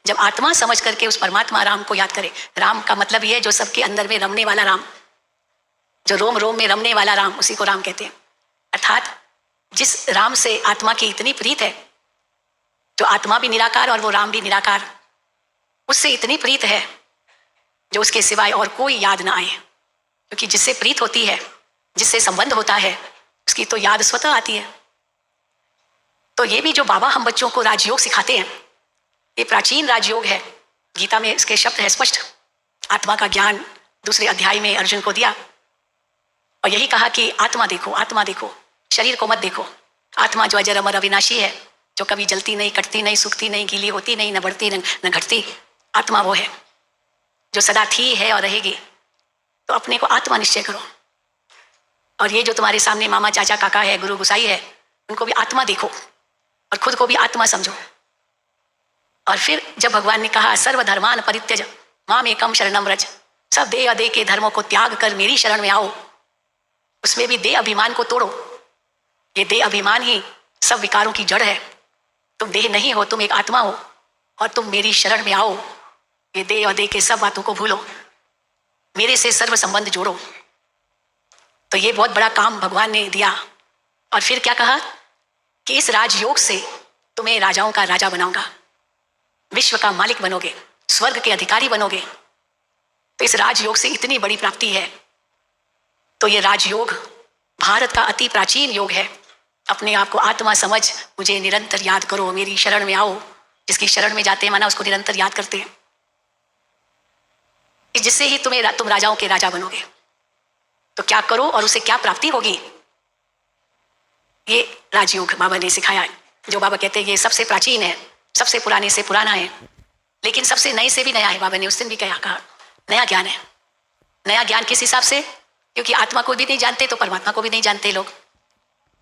जब आत्मा समझ करके उस परमात्मा राम को याद करे। राम का मतलब ये है जो सबके अंदर में रमने वाला राम, जो रोम रोम में रमने वाला राम, उसी को राम कहते हैं। अर्थात जिस राम से आत्मा की इतनी प्रीत है, जो आत्मा भी निराकार और वो राम भी निराकार, उससे इतनी प्रीत है जो उसके सिवाय और कोई याद ना आए। क्योंकि जिससे प्रीत होती है, जिससे संबंध होता है, उसकी तो याद स्वतः आती है। तो ये भी जो बाबा हम बच्चों को राजयोग सिखाते हैं, ये प्राचीन राजयोग है। गीता में इसके शब्द है स्पष्ट। आत्मा का ज्ञान दूसरे अध्याय में अर्जुन को दिया और यही कहा कि आत्मा देखो, आत्मा देखो, शरीर को मत देखो। आत्मा जो अजर अमर अविनाशी है, जो कभी जलती नहीं, कटती नहीं, सूखती नहीं, गीली होती नहीं, न बढ़ती न घटती, आत्मा वो है जो सदा थी, है और रहेगी। तो अपने को आत्मा निश्चय करो। और ये जो तुम्हारे सामने मामा, चाचा, काका है, गुरु गुसाई है, उनको भी आत्मा देखो और खुद को भी आत्मा समझो। और फिर जब भगवान ने कहा सर्वधर्मान परित्यज माम एकम शरणम व्रज, सब देह अदेह के धर्मों को त्याग कर मेरी शरण में आओ, उसमें भी देह अभिमान को तोड़ो। ये देह अभिमान ही सब विकारों की जड़ है। तुम देह नहीं हो, तुम एक आत्मा हो और तुम मेरी शरण में आओ। ये देह और देह के सब बातों को भूलो, मेरे से सर्व संबंध जोड़ो। तो ये बहुत बड़ा काम भगवान ने दिया। और फिर क्या कहा कि इस राजयोग से तुम्हें राजाओं का राजा बनाऊंगा, विश्व का मालिक बनोगे, स्वर्ग के अधिकारी बनोगे। तो इस राजयोग से इतनी बड़ी प्राप्ति है। तो ये राजयोग भारत का अति प्राचीन योग है। अपने आप को आत्मा समझ मुझे निरंतर याद करो, मेरी शरण में आओ। जिसकी शरण में जाते हैं माना उसको निरंतर याद करते हैं, जिससे ही तुम राजाओं के राजा बनोगे। तो क्या करो और उसे क्या प्राप्ति होगी, ये राजयोग बाबा ने सिखाया है। जो बाबा कहते हैं ये सबसे प्राचीन है, सबसे पुराने से पुराना है, लेकिन सबसे नए से भी नया है। बाबा ने उस दिन भी कहा नया ज्ञान है। नया ज्ञान किस हिसाब से? क्योंकि आत्मा को भी नहीं जानते तो परमात्मा को भी नहीं जानते लोग।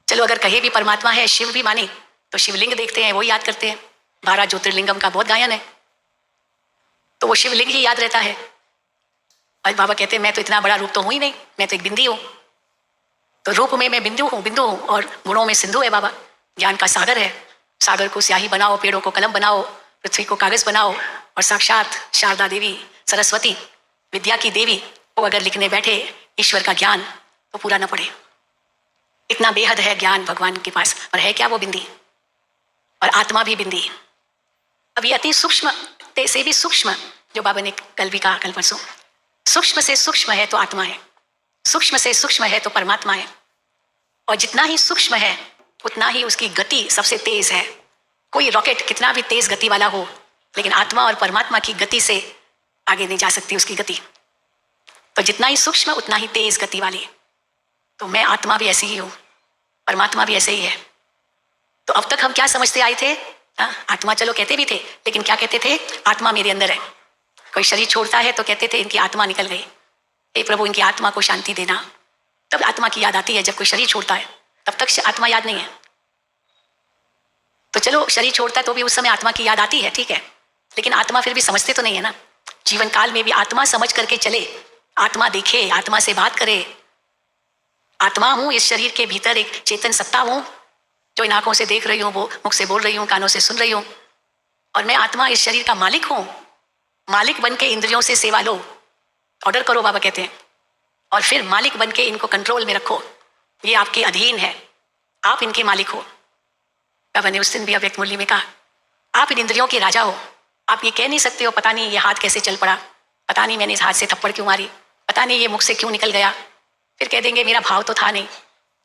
चलो अगर कहे भी परमात्मा है, शिव भी माने, तो शिवलिंग देखते हैं, वो याद करते हैं। 12 ज्योतिर्लिंगम का बहुत गायन है, तो वो शिवलिंग ही याद रहता है। और बाबा कहते हैं मैं तो इतना बड़ा रूप तो हूँ ही नहीं, मैं तो एक बिंदी हूँ। तो रूप में मैं बिंदु हूँ और गुणों में सिंधु है। बाबा ज्ञान का सागर है। सागर को स्याही बनाओ, पेड़ों को कलम बनाओ, पृथ्वी को कागज बनाओ, और साक्षात शारदा देवी सरस्वती विद्या की देवी वो अगर लिखने बैठे ईश्वर का ज्ञान, तो पूरा न पड़े। इतना बेहद है ज्ञान भगवान के पास। और है क्या वो बिंदी, और आत्मा भी बिंदी। अब ये अति सूक्ष्म से भी सूक्ष्म, जो बाबा ने कल भी कहा, कल परसों, सूक्ष्म से सूक्ष्म है तो आत्मा है, सूक्ष्म से सूक्ष्म है तो परमात्मा है। और जितना ही सूक्ष्म है उतना ही उसकी गति सबसे तेज है। कोई रॉकेट कितना भी तेज गति वाला हो, लेकिन आत्मा और परमात्मा की गति से आगे नहीं जा सकती उसकी गति। तो जितना ही सूक्ष्म उतना ही तेज गति वाली। तो मैं आत्मा भी ऐसी ही हूँ, परमात्मा भी ऐसे ही है। तो अब तक हम क्या समझते आए थे? आत्मा चलो कहते भी थे, लेकिन क्या कहते थे? आत्मा मेरे अंदर है। कोई शरीर छोड़ता है तो कहते थे इनकी आत्मा निकल गई, हे प्रभु इनकी आत्मा को शांति देना। तब आत्मा की याद आती है। जब कोई शरीर छोड़ता है तब तक आत्मा याद नहीं है। तो चलो शरीर छोड़ता है तो भी उस समय आत्मा की याद आती है, ठीक है, लेकिन आत्मा फिर भी समझते तो नहीं है ना। जीवन काल में भी आत्मा समझ करके चले, आत्मा देखे, आत्मा से बात करे। आत्मा हूं, इस शरीर के भीतर एक चेतन सत्ता हूं, जो इन आंखों से देख रही हूं, वो मुख से बोल रही हूं, कानों से सुन रही हूं। और मैं आत्मा इस शरीर का मालिक हूं। मालिक बन के इंद्रियों से सेवा लो, ऑर्डर करो बाबा कहते हैं, और फिर मालिक बन के इनको कंट्रोल में रखो। ये आपके अधीन है, आप इनके मालिक हो। बाबा ने उस दिन भी अव्यक्त मूल्य में कहा आप इन इंद्रियों के राजा हो। आप ये कह नहीं सकते हो पता नहीं ये हाथ कैसे चल पड़ा, पता नहीं मैंने इस हाथ से थप्पड़ क्यों मारी, पता नहीं ये मुख से क्यों निकल गया। फिर कह देंगे मेरा भाव तो था नहीं।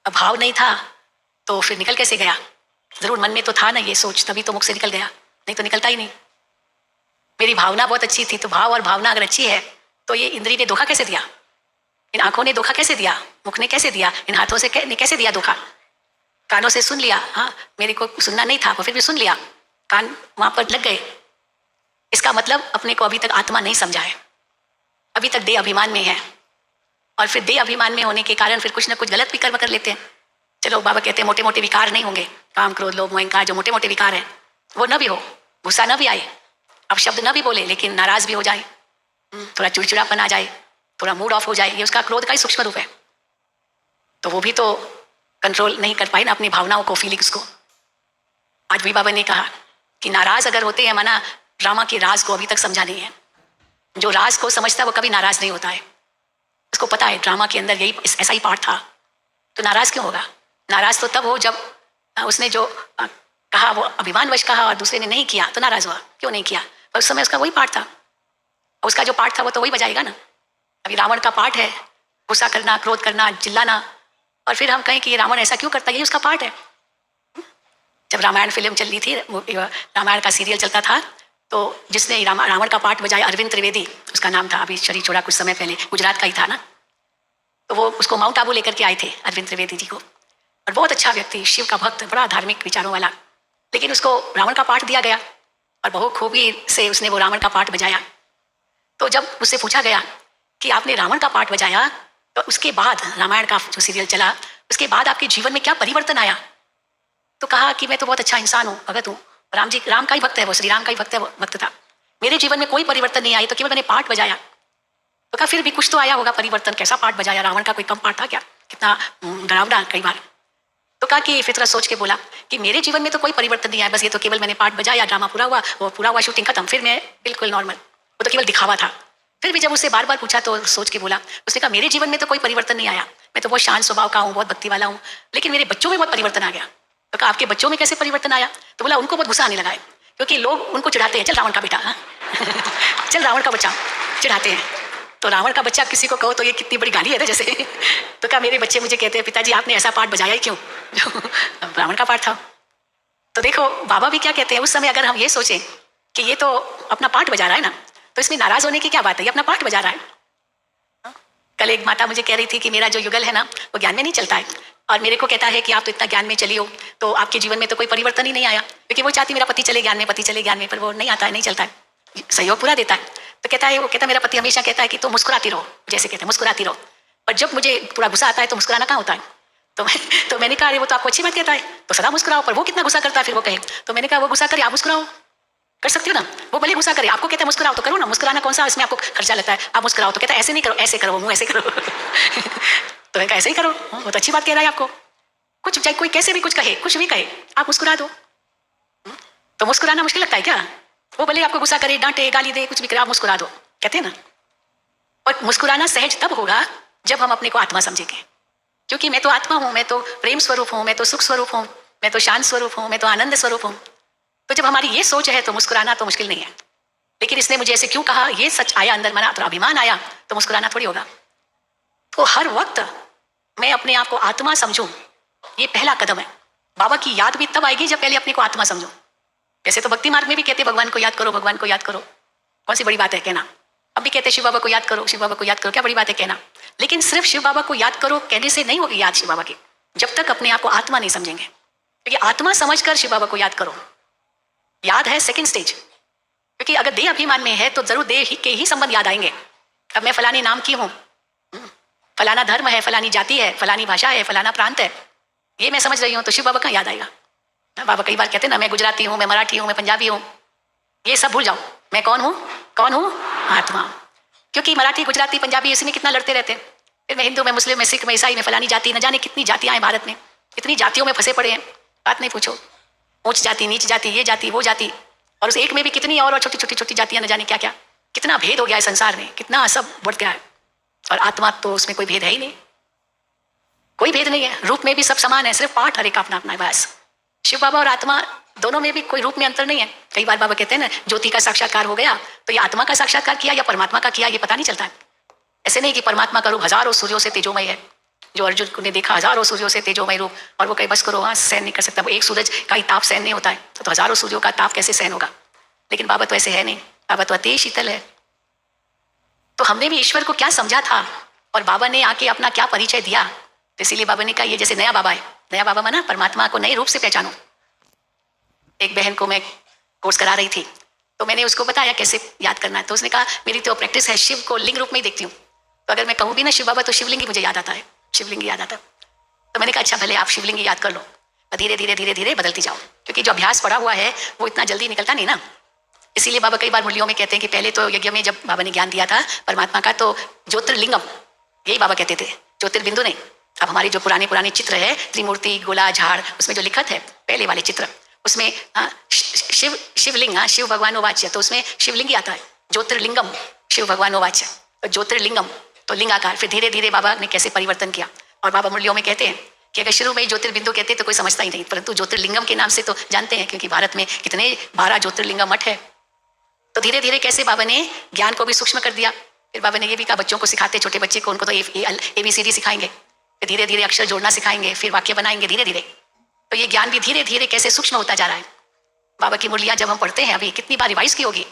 अब भाव नहीं था तो फिर निकल कैसे गया? जरूर मन में तो था ना ये सोच, तभी तो मुख से निकल गया, नहीं तो निकलता ही नहीं। मेरी भावना बहुत अच्छी थी, तो भाव और भावना अगर अच्छी है तो ये इंद्री ने धोखा कैसे दिया? इन आंखों ने धोखा कैसे दिया? मुख ने कैसे दिया? इन हाथों से कैसे दिया धोखा? कानों से सुन लिया, हाँ मेरे को सुनना नहीं था, फिर भी सुन लिया, कान वहां पर लग गए। इसका मतलब अपने को अभी तक आत्मा नहीं समझा है, अभी तक देह अभिमान में है। और फिर देह अभिमान में होने के कारण फिर कुछ ना कुछ गलत भी कर्म कर लेते हैं। चलो बाबा कहते हैं मोटे मोटे विकार नहीं होंगे, काम क्रोध लोभ मोह अहंकार जो मोटे मोटे विकार हैं वो न भी हो, गुस्सा न भी आए, अब शब्द न भी बोले लेकिन नाराज भी हो जाए, थोड़ा चिड़चिड़ापन आ जाए, थोड़ा मूड ऑफ हो जाए, ये उसका क्रोध का ही सूक्ष्म रूप है। तो वो भी तो कंट्रोल नहीं कर पाए ना अपनी भावनाओं को, फीलिंग्स को। आज भी बाबा ने कहा कि नाराज अगर होते हैं माना ड्रामा के राज को अभी तक समझा नहीं है। जो राज को समझता है वो कभी नाराज नहीं होता है। उसको पता है ड्रामा के अंदर यही ऐसा ही पार्ट था, तो नाराज क्यों होगा? नाराज तो तब हो जब उसने जो कहा वो अभिमानवश कहा और दूसरे ने नहीं किया तो नाराज हुआ। क्यों नहीं किया? पर उस समय उसका वही पार्ट था, और उसका जो पार्ट था वो तो वही बजाएगा ना। अभी रावण का पार्ट है गुस्सा करना, क्रोध करना, चिल्लाना, और फिर हम कहें कि ये रावण ऐसा क्यों करता है, ये उसका पार्ट है। जब रामायण फिल्म चल रही थी, रामायण का सीरियल चलता था, तो जिसने रावण का पार्ट बजाया अरविंद त्रिवेदी उसका नाम था, अभी शरीर छोड़ा कुछ समय पहले, गुजरात का ही था ना। तो वो उसको माउंट आबू लेकर के आए थे अरविंद त्रिवेदी जी को, और बहुत अच्छा व्यक्ति, शिव का भक्त, बड़ा धार्मिक विचारों वाला, लेकिन उसको रावण का पार्ट दिया गया और बहुत खूबी से उसने वो रावण का पार्ट बजाया। तो जब उससे पूछा गया कि आपने रावण का पार्ट बजाया तो उसके बाद रामायण का जो सीरियल चला उसके बाद आपके जीवन में क्या परिवर्तन आया, तो कहा कि मैं तो बहुत अच्छा इंसान हूँ, भगत हूँ, राम का ही भक्त है वो, श्री राम का ही भक्त था, मेरे जीवन में कोई परिवर्तन नहीं आई, तो केवल मैंने पार्ट बजाया। तो कहा फिर भी कुछ तो आया होगा परिवर्तन, कैसा पार्ट बजाया? रावण का कोई कम पार्ट था क्या? कितना डरावना कई बार। तो कहा कि फितरत सोच के बोला कि मेरे जीवन में तो कोई परिवर्तन नहीं आया, बस ये तो केवल मैंने पार्ट बजाया, ड्रामा पूरा हुआ, वो पूरा हुआ, शूटिंग खत्म, फिर मैं बिल्कुल नॉर्मल, वो तो केवल दिखावा था। फिर भी जब उससे बार बार पूछा तो सोच के बोला, उसने कहा मेरे जीवन में तो कोई परिवर्तन नहीं आया, मैं तो बहुत शांत स्वभाव का हूँ, बहुत भक्ति वाला हूँ, लेकिन मेरे बच्चों में बहुत परिवर्तन आ गया। तो कहा आपके बच्चों में कैसे परिवर्तन आया? तो बोला उनको बहुत गुस्सा आने लगा है, क्योंकि लोग उनको चिढ़ाते हैं, चल रावण का बेटा, चल रावण का बच्चा, चिढ़ाते हैं। तो रावण का बच्चा किसी को कहो तो ये कितनी बड़ी गाली है ना जैसे। तो कहा मेरे बच्चे मुझे कहते हैं पिताजी आपने ऐसा पार्ट बजाया ही क्यों, जो रावण का पार्ट था। तो देखो बाबा भी क्या कहते हैं, उस समय अगर हम ये सोचें कि ये तो अपना पार्ट बजा रहा है ना, तो इसमें नाराज होने की क्या बात है, ये अपना पार्ट बजा रहा है। कल एक माता मुझे कह रही थी कि मेरा जो युगल है ना वो ज्ञान में नहीं चलता है, और मेरे को कहता है कि आप तो इतना ज्ञान में चली हो तो आपके जीवन में तो कोई परिवर्तन ही नहीं आया, क्योंकि वो चाहती मेरा पति चले ज्ञान में, पति चले ज्ञान में, पर वो नहीं आता है, नहीं चलता है, सहयोग पूरा देता है। तो कहता है, वो कहता मेरा पति हमेशा कहता है कि तुम मुस्कुराती रहो, जैसे कहते हैं मुस्कुराती रहो, पर जब मुझे पूरा गुस्सा आता है तो मुस्कुराना कहाँ होता है। तो मैंने कहा अरे वो तो आपको अच्छी बात कहता है, तो सदा मुस्कुराओ, पर वो कितना गुस्सा करता है फिर वो कहे। तो मैंने कहा वो गुस्सा करे, आप मुस्कुराओ, कर सकती हो ना, वो भले गुस्सा करे, आपको कहता है मुस्कुराओ तो करो ना, मुस्कुराना कौन सा इसमें आपको खर्चा लगता है, आप मुस्कुराओ। तो कहता है ऐसे नहीं करो, ऐसे करो, मुँह ऐसे करो। तो मैं कहा ऐसे ही करो, वो तो अच्छी बात कह रहा है आपको, कुछ चाहे कोई कैसे भी कुछ कहे, कुछ भी कहे, आप मुस्कुरा दो। तो मुस्कुराना मुश्किल लगता है क्या? वो भले आपको गुस्सा करे, डांटे, गाली दे, कुछ भी करे, आप मुस्कुरा दो, कहते हैं ना। और मुस्कुराना सहज तब होगा जब हम अपने को आत्मा समझेंगे, क्योंकि मैं तो आत्मा हूँ, मैं तो प्रेम स्वरूप हूँ, मैं तो सुख स्वरूप हूँ, मैं तो शांत स्वरूप हूँ, मैं तो आनंद स्वरूप हूँ। तो जब हमारी ये सोच है तो मुस्कुराना तो मुश्किल नहीं है। लेकिन इसने मुझे ऐसे क्यों कहा, ये सच आया अंदर, मना तो अभिमान आया, तो मुस्कुराना थोड़ी होगा। तो हर वक्त मैं अपने आप को आत्मा समझूं, ये पहला कदम है। बाबा की याद भी तब आएगी जब पहले अपने को आत्मा समझो। जैसे तो भक्ति मार्ग में भी कहते भगवान को याद करो, भगवान को याद करो, कौन सी बड़ी बात है कहना। अब भी कहते शिव बाबा को याद करो, शिव बाबा को याद करो, क्या बड़ी बात है कहना। लेकिन सिर्फ शिव बाबा को याद करो कहने से नहीं होगी याद शिव बाबा की, जब तक अपने आप को आत्मा नहीं समझेंगे। क्योंकि आत्मा समझकर शिव बाबा को याद करो, याद है सेकंड स्टेज। क्योंकि अगर देह अभिमान में है तो जरूर देह के ही संबंध याद आएंगे। अब मैं फलाने नाम की हूँ, फलाना धर्म है, फलानी जाति है, फलानी भाषा है, फलाना प्रांत है, ये मैं समझ रही हूँ, तो शिव बाबा कहाँ याद आएगा। बाबा कई बार कहते ना मैं गुजराती हूँ, मैं मराठी हूँ, मैं पंजाबी हूँ, ये सब भूल जाओ। मैं कौन हूँ? कौन हूँ? आत्मा। क्योंकि मराठी, गुजराती, पंजाबी इसी में कितना लड़ते रहते हैं। फिर मैं हिंदू, मैं मुस्लिम, मैं सिख, मैं ईसाई, मैं फलानी जाति, न जाने कितनी जातियाँ हैं भारत में, इतनी जातियों में फंसे पड़े हैं, बात नहीं पूछो। ऊंच जाति, नीच जाति, ये जाति, वो जाति, और उस एक में भी कितनी और छोटी छोटी छोटी जातियाँ, न जाने क्या क्या, कितना भेद हो गया है संसार में, कितना सब बढ़ गया है। और आत्मा तो उसमें कोई भेद है ही नहीं, कोई भेद नहीं है, रूप में भी सब समान है, सिर्फ पाठ हर एक अपना अपना है बस। शिव बाबा और आत्मा दोनों में भी कोई रूप में अंतर नहीं है। कई बार बाबा कहते हैं ना ज्योति का साक्षात्कार हो गया, तो ये आत्मा का साक्षात्कार किया या परमात्मा का किया, ये पता नहीं चलता है। ऐसे नहीं कि परमात्मा का रूप हजारों सूर्यों से तेजोमय है, जो अर्जुन ने देखा हजारों सूर्यों से तेजोमय रूप, और वो कहीं बस करो, हाँ सहन नहीं कर सकता, वो एक सूरज का ही ताप सहन नहीं होता है, तो हजारों सूर्यों का ताप कैसे सहन होगा। लेकिन बाबा तो ऐसे है नहीं, बाबा तो अति शीतल है। तो हमने भी ईश्वर को क्या समझा था और बाबा ने आके अपना क्या परिचय दिया। इसीलिए बाबा ने कहा ये जैसे नया बाबा है, नया बाबा माना परमात्मा को नए रूप से पहचानो। एक बहन को मैं कोर्स करा रही थी, तो मैंने उसको बताया कैसे याद करना है, तो उसने कहा मेरी तो प्रैक्टिस है शिव को लिंग रूप में ही देखती हूँ, तो अगर मैं कहूँ भी ना शिव बाबा तो शिवलिंग ही मुझे याद आता है, शिवलिंग याद आता है। तो मैंने कहा अच्छा भले आप शिवलिंग याद कर लो, धीरे धीरे धीरे धीरे बदलती जाओ, क्योंकि जो अभ्यास पड़ा हुआ है वो इतना जल्दी निकलता नहीं ना। इसीलिए बाबा कई बार मुरलियों में कहते हैं कि पहले तो यज्ञ में जब बाबा ने ज्ञान दिया था परमात्मा का, तो ज्योतिर्लिंगम यही बाबा कहते थे, ज्योतिर्बिंदु नहीं। अब हमारे जो पुराने चित्र है त्रिमूर्ति, गोला, झाड़, उसमें जो लिखत है पहले वाले चित्र, उसमें शिवलिंग, शिव भगवान वाच्य, तो उसमें शिवलिंग ही आता है। ज्योतिर्लिंगम शिव भगवान वाच्य, तो ज्योतिर्लिंगम तो लिंगाकार। फिर धीरे धीरे बाबा ने कैसे परिवर्तन किया। और बाबा मुरलियों में कहते हैं कि अगर शुरू में ही ज्योतिर्बिंदु कहते तो कोई समझता ही नहीं, परंतु ज्योतिर्लिंगम के नाम से तो जानते हैं, क्योंकि भारत में कितने 12 ज्योतिर्लिंगम मठ है। तो धीरे धीरे कैसे बाबा ने ज्ञान को भी सूक्ष्म कर दिया। फिर बाबा ने ये भी कहा बच्चों को सिखाते, छोटे बच्चे को, उनको तो ABCD सिखाएंगे, फिर धीरे धीरे अक्षर जोड़ना सिखाएंगे, फिर वाक्य बनाएंगे धीरे धीरे। तो ये ज्ञान भी धीरे धीरे कैसे सूक्ष्म होता जा रहा है। बाबा की मुरलियाँ जब हम पढ़ते हैं, अभी कितनी बार रिवाइज की होगी,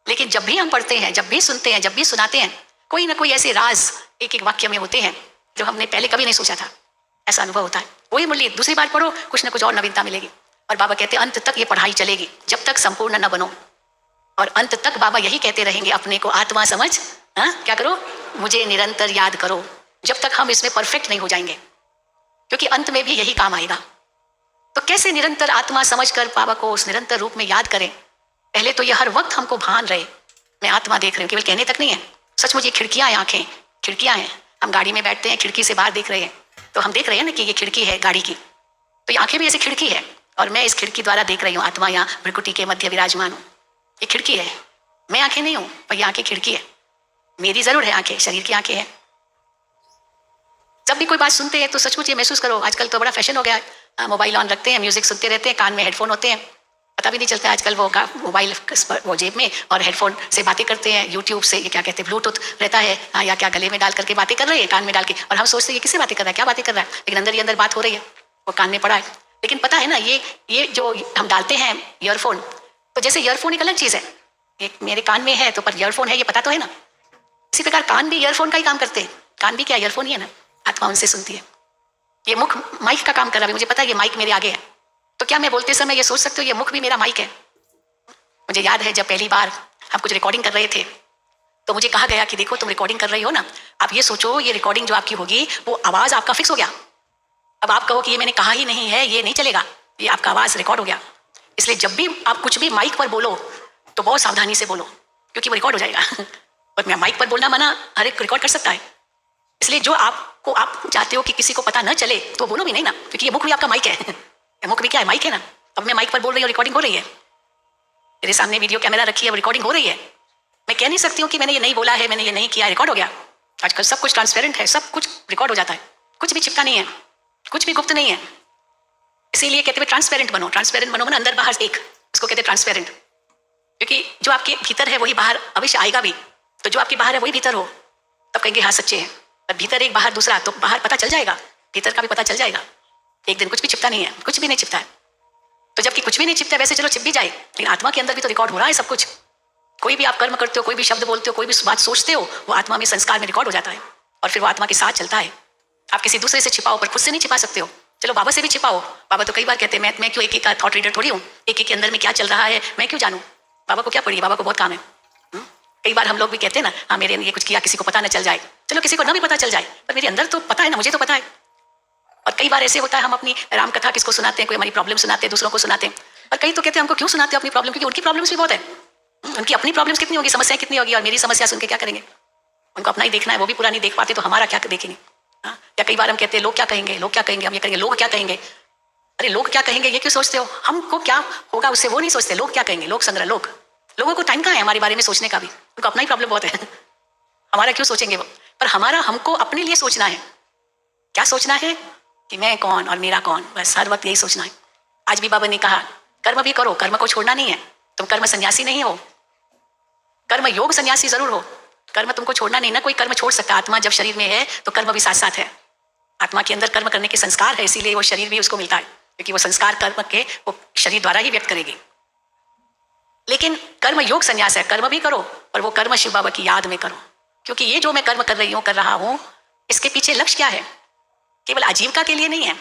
लेकिन जब भी हम पढ़ते हैं, जब भी सुनते हैं, जब भी सुनाते हैं, कोई ना कोई ऐसे राज एक एक वाक्य में होते हैं जो हमने पहले कभी नहीं सोचा था। ऐसा अनुभव होता है। वही मुरली दूसरी बार पढ़ो, कुछ ना कुछ और नवीनता मिलेगी। और बाबा कहते हैं अंत तक ये पढ़ाई चलेगी, जब तक संपूर्ण न बनो। और अंत तक बाबा यही कहते रहेंगे, अपने को आत्मा समझ, क्या करो, मुझे निरंतर याद करो, जब तक हम इसमें परफेक्ट नहीं हो जाएंगे, क्योंकि अंत में भी यही काम आएगा। तो कैसे निरंतर आत्मा समझकर बाबा को उस निरंतर रूप में याद करें। पहले तो ये हर वक्त हमको भान रहे, मैं आत्मा देख रही हूँ, केवल कहने तक नहीं है। सचमुच ये खिड़कियाँ हैं, आंखें खिड़कियाँ हैं। हम गाड़ी में बैठते हैं, खिड़की से बाहर देख रहे हैं, तो हम देख रहे हैं ना कि ये खिड़की है गाड़ी की, तो ये आंखें भी ऐसी खिड़की है, और मैं इस खिड़की द्वारा देख रही हूँ। आत्मा यहाँ भ्रिकुटी के मध्य विराजमान हूँ, ये खिड़की है। मैं आंखें नहीं हूँ, पर ये आंखें खिड़की है। मेरी जरूर है आंखें, शरीर की आंखें हैं। जब भी कोई बात सुनते हैं तो सचमुच ये महसूस करो। आजकल तो बड़ा फैशन हो गया है, मोबाइल ऑन रखते हैं, म्यूजिक सुनते रहते हैं, कान में हेडफोन होते हैं, पता भी नहीं चलता है आजकल वो मोबाइल वो जेब में और हेडफोन से बातें करते हैं। यूट्यूब से ये क्या कहते हैं, ब्लूटूथ रहता है, या क्या गले में डाल करके बातें कर रहे हैं, कान में डाल के, और हम सोचते हैं ये किससे बातें कर रहा है, क्या बातें कर रहा है, लेकिन अंदर ही अंदर बात हो रही है, वो कान में पड़ा है। लेकिन पता है ना, ये जो हम डालते हैं ईयरफोन, तो जैसे ईयरफोन एक अलग चीज़ है, एक मेरे कान में है तो पर ईयरफोन है, ये पता तो है ना। इसी प्रकार कान भी ईयरफोन का ही काम करते हैं। कान भी क्या ईयरफोन ही है ना, आत्मा उनसे सुनती है। ये मुख माइक का काम कर रहा है, मुझे पता है ये माइक मेरे आगे है, तो क्या मैं बोलते समय ये सोच सकते हो ये मुख भी मेरा माइक है। मुझे याद है जब पहली बार हम कुछ रिकॉर्डिंग कर रहे थे, तो मुझे कहा गया कि देखो तुम रिकॉर्डिंग कर रही हो ना, आप ये सोचो ये रिकॉर्डिंग जो आपकी होगी वो आवाज़ आपका फिक्स हो गया। अब आप कहो कि ये मैंने कहा ही नहीं है, ये नहीं चलेगा, ये आपका आवाज़ रिकॉर्ड हो गया। इसलिए जब भी आप कुछ भी माइक पर बोलो तो बहुत सावधानी से बोलो, क्योंकि वो रिकॉर्ड हो जाएगा। और मैं माइक पर बोलना मना, हर एक रिकॉर्ड कर सकता है। इसलिए जो आपको आप चाहते हो कि किसी को पता न चले तो बोलो भी नहीं ना, क्योंकि ये मुख भी आपका माइक है। ये मुख भी क्या है, माइक है ना। अब मैं माइक पर बोल रही हूँ, रिकॉर्डिंग हो रही है, मेरे सामने वीडियो कैमरा रखी है, वो रिकॉर्डिंग हो रही है। मैं कह नहीं सकती हूँ कि मैंने ये नहीं बोला है, मैंने ये नहीं किया, रिकॉर्ड हो गया। आजकल सब कुछ ट्रांसपेरेंट है, सब कुछ रिकॉर्ड हो जाता है, कुछ भी छिपका नहीं है, कुछ भी गुप्त नहीं है। इसीलिए कहते हैं ट्रांसपेरेंट बनो। ट्रांसपेरेंट बनो ना, अंदर बाहर एक, उसको कहते हैं ट्रांसपेरेंट। क्योंकि जो आपके भीतर है वही बाहर अवश्य आएगा भी, तो जो आपके बाहर है वही भीतर हो, तब कहेंगे हाँ सच्चे हैं। पर भीतर एक बाहर दूसरा, तो बाहर पता चल जाएगा, भीतर का भी पता चल जाएगा एक दिन। कुछ भी छिपता नहीं है, कुछ भी नहीं छिपता है। तो जबकि कुछ भी नहीं छिपता, वैसे चलो छिप भी जाए, लेकिन आत्मा के अंदर भी तो रिकॉर्ड हो रहा है सब कुछ। कोई भी आप कर्म करते हो, कोई भी शब्द बोलते हो, कोई भी बात सोचते हो, वो आत्मा में संस्कार में रिकॉर्ड हो जाता है, और फिर वो आत्मा के साथ चलता है। आप किसी दूसरे से छिपाओ, पर खुद से नहीं छिपा सकते हो। चलो बाबा से भी छिपाओ, बाबा तो कई बार कहते हैं मैं क्यों एक का थॉट रीडर थोड़ी हूँ, एक के अंदर में क्या चल रहा है मैं क्यों जानूँ। बाबा को क्या पड़ी, बाबा को बहुत काम है। कई बार हम लोग भी कहते हैं ना, हाँ मेरे ने ये कुछ किया, किसी को पता न चल जाए। चलो किसी को ना भी पता चल जाए, पर मेरे अंदर तो पता है ना, मुझे तो पता है। और कई बार ऐसे होता है, हम अपनी राम कथा किसको सुनाते हैं, कोई हमारी प्रॉब्लम सुनाते हैं, दूसरों को सुनाते हैं, और कई तो कहते हैं हमको क्यों सुनाते हो अपनी प्रॉब्लम, क्योंकि उनकी प्रॉब्लम्स भी बहुत है, उनकी अपनी प्रॉब्लम्स कितनी होगी, समस्याएं कितनी होगी, और मेरी समस्या सुन के क्या करेंगे। उनको अपना ही देखना है, वो भी पूरा नहीं देख पाते, तो हमारा क्या देखेंगे। या कई बार हम कहते हैं लोग क्या कहेंगे, लोग क्या कहेंगे, हम ये करेंगे लोग क्या कहेंगे। अरे लोग क्या कहेंगे ये क्यों सोचते हो, हमको क्या होगा उससे वो नहीं सोचते। लोग क्या कहेंगे, लोग संग्रह, लोगों को टाइम कहाँ है हमारे बारे में सोचने का भी, उनको अपना ही प्रॉब्लम बहुत है। हमारा क्यों सोचेंगे वो, पर हमारा हमको अपने लिए सोचना है। क्या सोचना है कि मैं कौन और मेरा कौन, बस हर वक्त यही सोचना है। आज भी बाबा ने कहा कर्म भी करो, कर्म को छोड़ना नहीं है। तुम कर्म सन्यासी नहीं हो, कर्म योग सन्यासी जरूर हो। कर्म तुमको छोड़ना नहीं ना, कोई कर्म छोड़ सकता। आत्मा जब शरीर में है तो कर्म भी साथ साथ है। आत्मा के अंदर कर्म करने के संस्कार है, इसीलिए वो शरीर भी उसको मिलता है, क्योंकि वो संस्कार कर्म के वो शरीर द्वारा ही व्यक्त करेगी। लेकिन कर्म योग संन्यास है, कर्म भी करो, पर वो कर्म शिव बाबा की याद में करो। क्योंकि ये जो मैं कर्म कर रही हूँ, कर रहा हूँ, इसके पीछे लक्ष्य क्या है, केवल आजीविका के लिए नहीं है।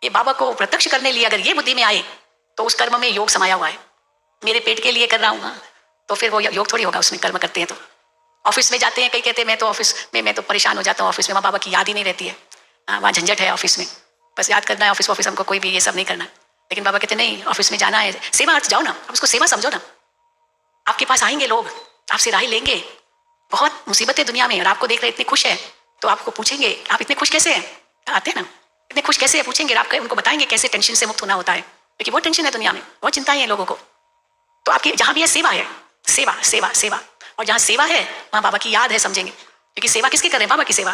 ये बाबा को प्रत्यक्ष करने लिए अगर ये बुद्धि में आए तो उस कर्म में योग समाया हुआ है। मेरे पेट के लिए कर रहा हूँ तो फिर वो योग थोड़ी होगा, उसमें कर्म करते हैं तो। ऑफिस में जाते हैं, कई कहते हैं मैं तो ऑफिस में मैं तो परेशान हो जाता हूँ, ऑफिस में माँ बाबा की याद ही नहीं रहती है। वहाँ झंझट है ऑफिस में, बस याद करना है ऑफिस हमको, कोई भी ये सब नहीं करना। लेकिन बाबा कहते नहीं, ऑफिस में जाना है, सेवा अर्थ जाओ ना, आप उसको सेवा समझो ना। आपके पास आएंगे लोग, आपसे राय लेंगे, बहुत मुसीबतें दुनिया में, और आपको देख रहे इतने खुश है तो आपको पूछेंगे आप इतने खुश कैसे हैं, आते हैं ना, इतने खुश कैसे है पूछेंगे, आप उनको बताएंगे कैसे टेंशन से मुक्त होना होता है। क्योंकि बहुत टेंशन है दुनिया में, बहुत चिंताएं हैं लोगों को। तो आपकी जहाँ भी है सेवा है, सेवा सेवा सेवा, और जहाँ सेवा है वहाँ बाबा की याद है, समझेंगे। क्योंकि सेवा किसकी कर रहे हैं? बाबा की सेवा।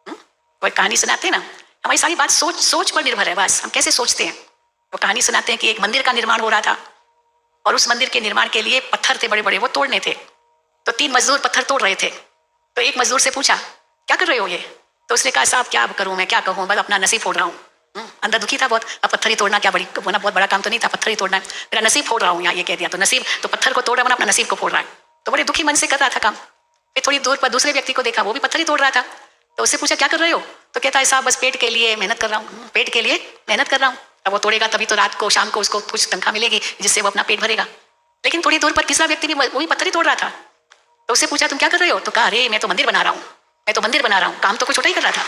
वो एक कहानी सुनाते हैं ना, हमारी सारी बात सोच पर निर्भर है, बस हम कैसे सोचते हैं। वो कहानी सुनाते हैं कि एक मंदिर का निर्माण हो रहा था और उस मंदिर के निर्माण के लिए पत्थर थे बड़े बड़े, वो तोड़ने थे। तो 3 मजदूर पत्थर तोड़ रहे थे। तो एक मजदूर से पूछा, क्या कर रहे हो ये? तो उसने कहा, साहब क्या करूँ मैं, क्या कहूँ, बस अपना नसीब फोड़ रहा हूँ। अंदर दुखी था बहुत। अब पत्थर ही तोड़ना क्या बड़ी वरना बहुत बड़ा काम तो नहीं था, पत्थर ही तोड़ना है, मेरा नसीब फोड़ रहा हूँ यहाँ, ये कह दिया। तो नसीब तो पत्थर को तोड़ रहा है, अपना नसीब को फोड़ रहा है। तो बड़े दुखी मन से कर रहा था काम। फिर थोड़ी दूर पर दूसरे व्यक्ति को देखा, वो भी पत्थर ही तोड़ रहा था। तो उससे पूछा, क्या कर रहे हो? तो कहता है, साहब बस पेट के लिए मेहनत कर रहा हूँ, पेट के लिए मेहनत कर रहा हूँ। अब वो तोड़ेगा तभी तो रात को शाम को उसको कुछ तनख्वाह मिलेगी जिससे वो अपना पेट भरेगा। लेकिन थोड़ी दूर पर तीसरा व्यक्ति भी वही पत्थर ही तोड़ रहा था। तो उससे पूछा, तुम क्या कर रहे हो? तो कहा, अरे मैं तो मंदिर बना रहा हूँ, मैं तो मंदिर बना रहा हूँ, काम तो कुछ छोटा ही कर रहा था।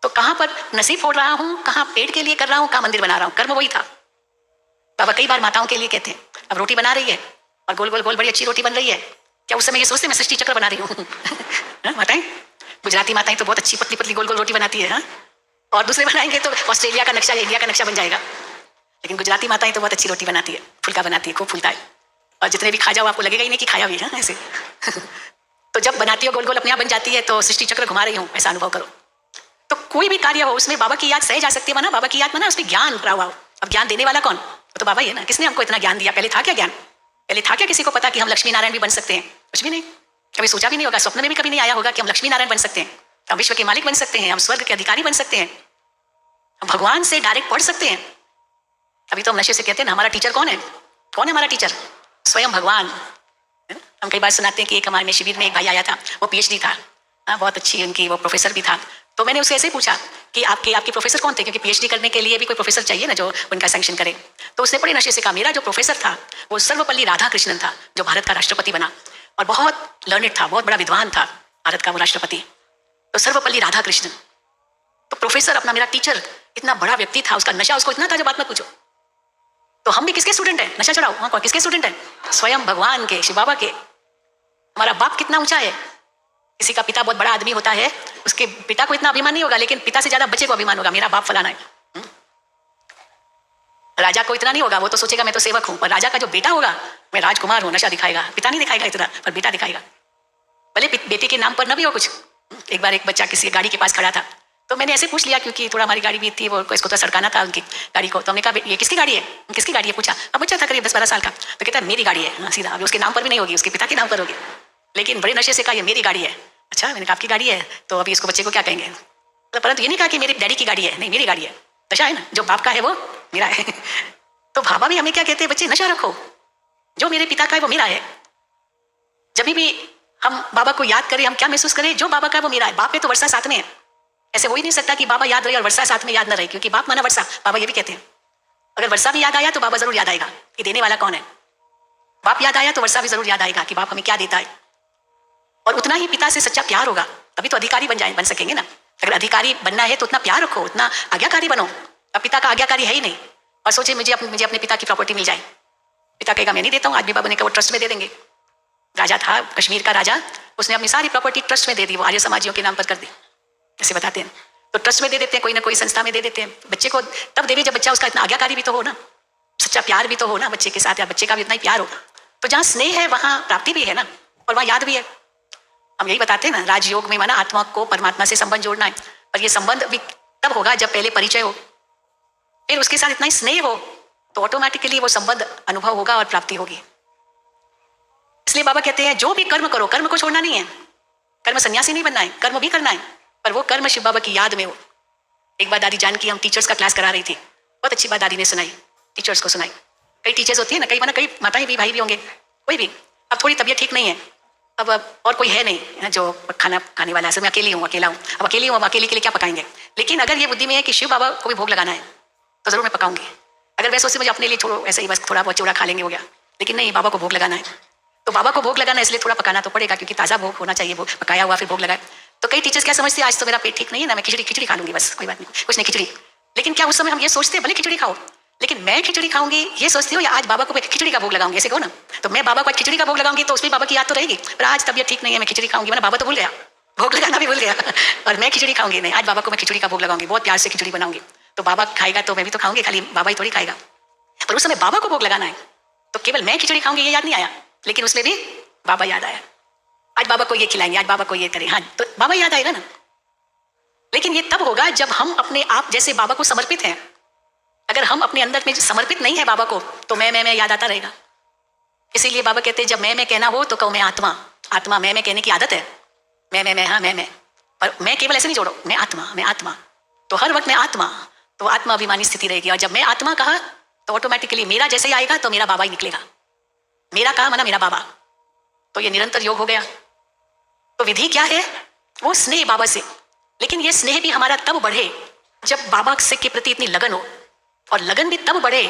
तो कहाँ पर नसीब फोड़ रहा हूँ, कहाँ पेट के लिए कर रहा हूँ, कहाँ मंदिर बना रहा हूँ, कर्म वही था। बाबा कई बार माताओं के लिए कहते हैं, अब रोटी बना रही है और गोल गोल गोल बड़ी अच्छी रोटी बन रही है, क्या उस समय ये सोचते मैं सृष्टि चक्र बना रही हूँ? माताएं, गुजराती माताएं तो बहुत अच्छी पतली पतली गोल गोल रोटी बनाती है, और दूसरे बनाएंगे तो ऑस्ट्रेलिया का नक्शा या इंडिया का नक्शा बन जाएगा। लेकिन गुजराती माताएं तो बहुत अच्छी रोटी बनाती है, फुल्का बनाती है, खूब फूलता है, और जितने भी खा जाओ आपको लगेगा ही नहीं कि खाया भी है ऐसे। तो जब बनाती हो गोल गोल अपने आप बन जाती है, तो सृष्टि चक्र घुमा रही हूँ, ऐसा अनुभव करो। तो कोई भी कार्य हो उसमें बाबा की याद सही जा सकती है, माना बाबा की याद, माना उसमें ज्ञान रहा हो। अब ज्ञान देने वाला कौन? तो बाबा ही है ना। किसने हमको इतना ज्ञान दिया? पहले था क्या ज्ञान? पहले था क्या किसी को पता कि हम लक्ष्मी नारायण भी बन सकते हैं? कुछ भी नहीं, कभी सोचा भी नहीं होगा, स्वप्न में भी कभी नहीं आया होगा कि हम लक्ष्मी नारायण बन सकते हैं, हम विश्व के मालिक बन सकते हैं, हम स्वर्ग के अधिकारी बन सकते हैं, हम भगवान से डायरेक्ट पढ़ सकते हैं। अभी तो हम नशे से कहते हैं ना, हमारा टीचर कौन है? कौन है हमारा टीचर? स्वयं भगवान। हम कई बार सुनाते हैं कि एक हमारे में शिविर में एक भाई आया था, वो PhD था, बहुत अच्छी उनकी, वो प्रोफेसर भी था। तो मैंने उससे ऐसे ही पूछा कि आपके प्रोफेसर कौन थे, क्योंकि PhD करने के लिए भी कोई प्रोफेसर चाहिए ना जो उनका सैंक्शन करे। तो उसने बड़े नशे से कहा, मेरा जो प्रोफेसर था वो सर्वपल्ली राधाकृष्णन था, जो भारत का राष्ट्रपति बना, और बहुत लर्निड था, बहुत बड़ा विद्वान था भारत का वो राष्ट्रपति। तो सर्वपल्ली राधाकृष्णन तो प्रोफेसर, अपना मेरा टीचर, इतना बड़ा व्यक्ति था, उसका नशा उसको इतना था, जो बात मत पूछो। तो हम भी किसके स्टूडेंट हैं? नशा चढ़ाओ वहाँ, किसके स्टूडेंट हैं? स्वयं भगवान के, शिव बाबा के। हमारा बाप कितना ऊंचा है? किसी का पिता बहुत बड़ा आदमी होता है, उसके पिता को इतना अभिमान नहीं होगा, लेकिन पिता से ज्यादा बच्चे को अभिमान होगा, मेरा बाप फलाना है। राजा को इतना नहीं होगा, वो तो सोचेगा मैं तो सेवक हूं, पर राजा का जो बेटा होगा, मैं राजकुमार हूं, नशा दिखाएगा। पिता नहीं दिखाएगा इतना, पर बेटा दिखाएगा, भले बेटे के नाम पर न भी हो कुछ। एक बार एक बच्चा किसी गाड़ी के पास खड़ा था, तो मैंने ऐसे पूछ लिया, क्योंकि थोड़ा हमारी गाड़ी भी थी, वो इसको तो सड़काना था उनकी गाड़ी को। तो हमने कहा, ये किसकी गाड़ी है? किसकी गाड़ी है पूछा। अब बच्चा था करीब 10-12 साल का, तो कहता है मेरी गाड़ी है। सीधा, अभी उसके नाम पर भी नहीं होगी, उसके पिता के नाम पर होगी, लेकिन बड़े नशे से कहा ये मेरी गाड़ी है। अच्छा, मैंने कहा आपकी गाड़ी है, तो अभी इसको बच्चे को क्या कहेंगे? तो परंतु ये नहीं कहा कि मेरे डैडी की गाड़ी है, नहीं मेरी गाड़ी है। नशा है ना, जो बाप का है वो मेरा है। तो बाबा भी हमें क्या कहते हैं, बच्चे नशा रखो, जो मेरे पिता का है वो मेरा है। जब भी हम बाबा को याद करें, हम क्या महसूस करें, जो बाबा का है वो मेरा है। बाप है तो वर्षा साथ में है, ऐसे हो ही नहीं सकता कि बाबा याद रहे और वर्षा साथ में याद न रहे, क्योंकि बाप माना वर्षा, बाबा ये भी कहते हैं। अगर वर्षा भी याद आया तो बाबा जरूर याद आएगा कि देने वाला कौन है। बाप याद आया तो वर्षा भी जरूर याद आएगा कि बाप हमें क्या देता है। और उतना ही पिता से सच्चा प्यार होगा, तभी तो अधिकारी बन सकेंगे ना। अगर अधिकारी बनना है तो उतना प्यार रखो, उतना आज्ञाकारी बनो। अब पिता का आज्ञाकारी है ही नहीं, और सोचे मुझे अपने पिता की प्रॉपर्टी मिल जाए। पिता कहेगा मैं नहीं देता हूँ। आज भी बाबा ने कहा वो ट्रस्ट में दे देंगे। राजा था, कश्मीर का राजा, उसने अपनी सारी प्रॉपर्टी ट्रस्ट में दे दी, वो आर्य समाजियों के नाम पर कर दी, ऐसे बताते हैं। तो ट्रस्ट में दे देते हैं, कोई ना कोई संस्था में दे देते हैं। बच्चे को तब देवी जब बच्चा उसका इतना आज्ञाकारी भी तो हो ना, सच्चा प्यार भी तो हो ना बच्चे के साथ, या बच्चे का भी इतना ही प्यार हो। तो जहाँ स्नेह है वहाँ प्राप्ति भी है ना, और वहाँ याद भी है। हम यही बताते हैं ना, राजयोग में माना आत्मा को परमात्मा से संबंध जोड़ना है, और ये संबंध भी तब होगा जब पहले परिचय हो, फिर उसके साथ इतना ही स्नेह हो, तो ऑटोमेटिकली वो संबंध अनुभव होगा और प्राप्ति होगी। इसलिए बाबा कहते हैं जो भी कर्म करो, कर्म को छोड़ना नहीं है, कर्म सन्यासी नहीं बनना है, कर्म भी करना है, पर वो कर्म शिव बाबा की याद में हो। एक बार दादी जानकी, हम टीचर्स का क्लास करा रही थी, बहुत अच्छी बात दादी ने सुनाई, टीचर्स को सुनाई। कई टीचर्स होती है ना, कई माताएं भी, भाई भी होंगे, कोई भी, अब थोड़ी तबीयत ठीक नहीं है, अब और कोई है नहीं जो खाना खाने वाला है, मैं अकेला हूँ, अब अकेली हूँ, अब अकेले के लिए क्या पकाएंगे। लेकिन अगर ये बुद्धि में है कि शिव बाबा को भी भोग लगाना है तो जरूर मैं पकाऊंगी। अगर मैं सोचती मुझे अपने लिए ऐसे ही बस थोड़ा बहुत चूड़ा खा लेंगे हो गया, लेकिन नहीं, बाबा को भोग लगाना है, तो बाबा को भोग लगाना है, इसलिए थोड़ा पकाना तो पड़ेगा, क्योंकि ताज़ा भोग होना चाहिए, वो पकाया हुआ फिर भोग लगाए। तो कई टीचर्स क्या समझते हैं, आज तो मेरा पेट ठीक नहीं है ना, मैं खिचड़ी खा लूंगी, बस कोई बात नहीं, कुछ नहीं खिचड़ी। लेकिन क्या उस समय हम ये सोचते हैं भले खिचड़ी खाओ, लेकिन मैं खिचड़ी खाऊंगी ये सोचती हूँ, या आज बाबा को मैं खिचड़ी का भोग लगाऊंगी, ऐसे कहो ना। तो मैं बाबा को खिचड़ी का भोग लगाऊंगी तो उसमें बाबा की याद तो रहेगी, पर आज तबीयत ठीक नहीं है, मैं खिचड़ी खाऊंगी, मैंने बाबा तो भूल गया, भोग लगाना भी भूल गया, और मैं खिचड़ी खाऊंगी नहीं, आज बाबा को मैं खिचड़ी का भोग लगाऊंगी, बहुत प्यार से खिचड़ी बनाऊंगी। तो बाबा खाएगा तो मैं भी तो खाऊंगी, खाली बाबा ही थोड़ी खाएगा। पर उस समय बाबा को भोग लगाना है तो केवल मैं खिचड़ी खाऊंगी ये याद नहीं आया, लेकिन उसमें भी बाबा याद आया। आज बाबा को ये खिलाएंगे, आज बाबा को ये करें, हाँ तो बाबा याद आएगा ना। लेकिन ये तब होगा जब हम अपने आप जैसे बाबा को समर्पित हैं। अगर हम अपने अंदर में समर्पित नहीं है बाबा को तो मैं याद आता रहेगा। इसीलिए बाबा कहते हैं जब मैं कहना हो तो कहो मैं आत्मा। आत्मा मैं कहने की आदत है, मैं हाँ मैं। पर मैं केवल ऐसे नहीं जोड़ो, मैं आत्मा। तो हर वक्त मैं आत्मा, तो आत्मा अभिमानी स्थिति रहेगी। और जब मैं आत्मा कहा तो ऑटोमेटिकली मेरा जैसे ही आएगा तो मेरा बाबा ही निकलेगा। मेरा कहा माना मेरा बाबा, तो ये निरंतर योग हो गया। तो विधि क्या है? वो स्नेह बाबा से। लेकिन ये स्नेह भी हमारा तब बढ़े जब बाबा से के प्रति इतनी लगन हो, और लगन भी तब बढ़े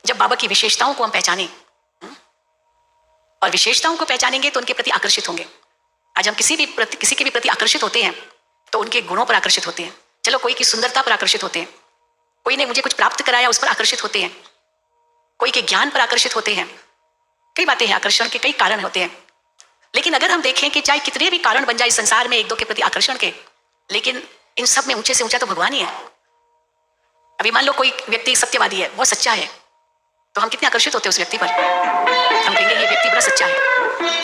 जब बाबा की विशेषताओं को हम पहचानें। और विशेषताओं को पहचानेंगे तो उनके प्रति आकर्षित होंगे। आज हम किसी के भी प्रति आकर्षित होते हैं तो उनके गुणों पर आकर्षित होते हैं। चलो कोई की सुंदरता पर आकर्षित होते हैं, कोई ने मुझे कुछ प्राप्त कराया उस पर आकर्षित होते हैं, कोई के ज्ञान पर आकर्षित होते हैं। कई बातें हैं, आकर्षण के कई कारण होते हैं। लेकिन अगर हम देखें कि चाहे कितने भी कारण बन जाए इस संसार में एक दो के प्रति आकर्षण के, लेकिन इन सब में ऊंचे से ऊंचा तो भगवान ही है। अभी मान लो कोई व्यक्ति सत्यवादी है, वो सच्चा है, तो हम कितने आकर्षित होते हैं उस व्यक्ति पर। हम कहेंगे ये व्यक्ति बड़ा सच्चा है।